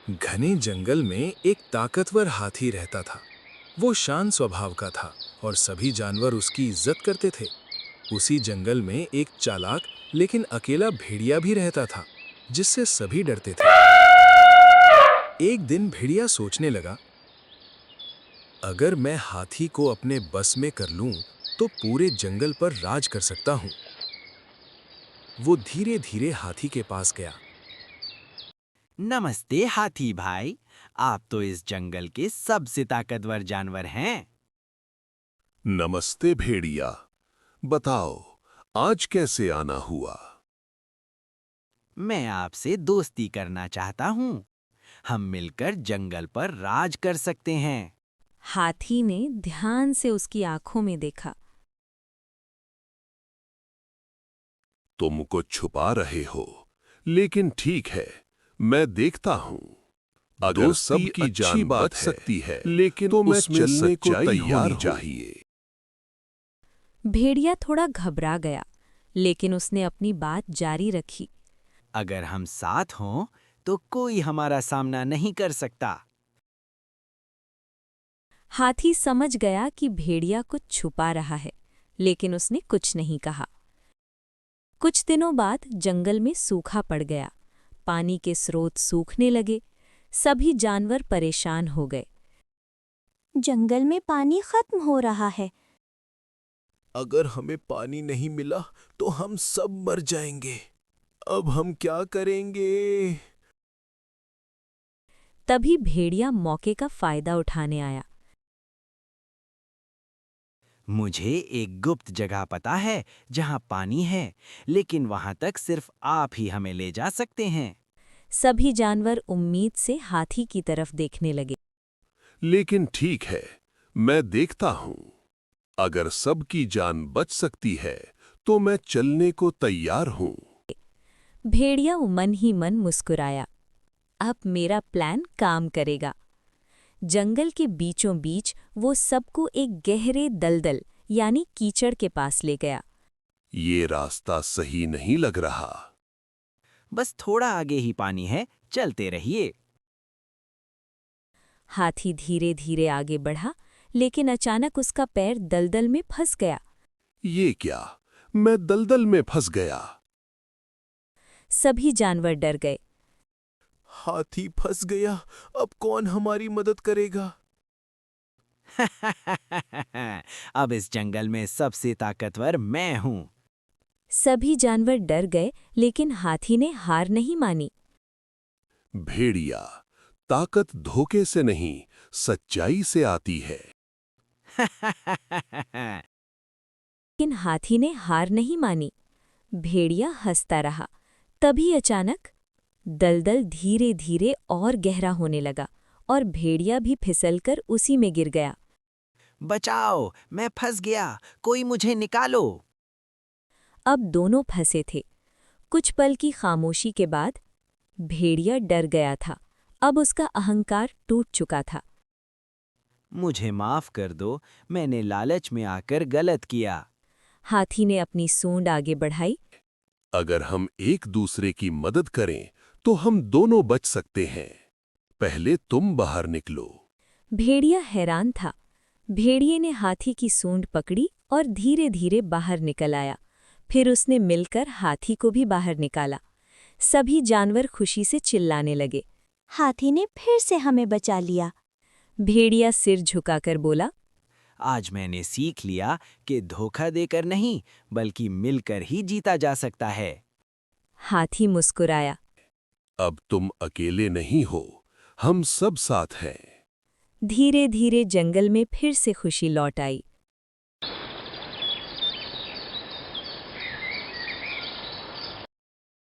घने जंगल में एक ताकतवर हाथी रहता था। वो शांत स्वभाव का था और सभी जानवर उसकी इज्जत करते थे। उसी जंगल में एक चालाक लेकिन अकेला भेड़िया भी रहता था, जिससे सभी डरते थे। एक दिन भेड़िया सोचने लगा, अगर मैं हाथी को अपने बस में कर लूं, तो पूरे जंगल पर राज कर सकता हूं। वो धीरे धीरे हाथी के पास गया। नमस्ते हाथी भाई। आप तो इस जंगल के सबसे ताकतवर जानवर हैं। नमस्ते भेड़िया। बताओ, आज कैसे आना हुआ? मैं आपसे दोस्ती करना चाहता हूँ। हम मिलकर जंगल पर राज कर सकते हैं। हाथी ने ध्यान से उसकी आंखों में देखा। तुम कुछ छुपा रहे हो, लेकिन ठीक है, मैं देखता हूँ। अगर सबकी जान बच सकती है, लेकिन तो मैं चलने को तैयार चाहिए। भेड़िया थोड़ा घबरा गया, लेकिन उसने अपनी बात जारी रखी। अगर हम साथ हों, तो कोई हमारा सामना नहीं कर सकता। हाथी समझ गया कि भेड़िया कुछ छुपा रहा है, लेकिन उसने कुछ नहीं कहा। कुछ दिनों बाद जंगल में सूखा पड़ गया। पानी के स्रोत सूखने लगे। सभी जानवर परेशान हो गए। जंगल में पानी खत्म हो रहा है। अगर हमें पानी नहीं मिला तो हम सब मर जाएंगे। अब हम क्या करेंगे? तभी भेड़िया मौके का फायदा उठाने आया। मुझे एक गुप्त जगह पता है जहाँ पानी है, लेकिन वहाँ तक सिर्फ आप ही हमें ले जा सकते हैं। सभी जानवर उम्मीद से हाथी की तरफ देखने लगे। लेकिन ठीक है, मैं देखता हूँ। अगर सबकी जान बच सकती है, तो मैं चलने को तैयार हूँ। भेड़िया मन ही मन मुस्कुराया। अब मेरा प्लान काम करेगा। जंगल के बीचों बीच वो सबको एक गहरे दलदल यानी कीचड़ के पास ले गया। ये रास्ता सही नहीं लग रहा। बस थोड़ा आगे ही पानी है, चलते रहिए। हाथी धीरे धीरे आगे बढ़ा, लेकिन अचानक उसका पैर दलदल में फंस गया। ये क्या? मैं दलदल में फंस गया। सभी जानवर डर गए। हाथी फंस गया, अब कौन हमारी मदद करेगा? अब इस जंगल में सबसे ताकतवर मैं हूँ। सभी जानवर डर गए, लेकिन हाथी ने हार नहीं मानी। भेड़िया, ताकत धोखे से नहीं, सच्चाई से आती है। लेकिन हाथी ने हार नहीं मानी। भेड़िया हंसता रहा। तभी अचानक दलदल धीरे धीरे और गहरा होने लगा और भेड़िया भी फिसलकर उसी में गिर गया। बचाओ, मैं फंस गया, कोई मुझे निकालो। अब दोनों फंसे थे। कुछ पल की खामोशी के बाद भेड़िया डर गया था। अब उसका अहंकार टूट चुका था। मुझे माफ कर दो, मैंने लालच में आकर गलत किया। हाथी ने अपनी सूंड आगे बढ़ाई। अगर हम एक दूसरे की मदद करें, तो हम दोनों बच सकते हैं। पहले तुम बाहर निकलो। भेड़िया हैरान था। भेड़िए ने हाथी की सूंड पकड़ी और धीरे धीरे बाहर निकल आया। फिर उसने मिलकर हाथी को भी बाहर निकाला। सभी जानवर खुशी से चिल्लाने लगे। हाथी ने फिर से हमें बचा लिया। भेड़िया सिर झुकाकर बोला, आज मैंने सीख लिया कि धोखा देकर नहीं, बल्कि मिलकर ही जीता जा सकता है। हाथी मुस्कुराया। अब तुम अकेले नहीं हो, हम सब साथ हैं। धीरे धीरे जंगल में फिर से खुशी लौट आई।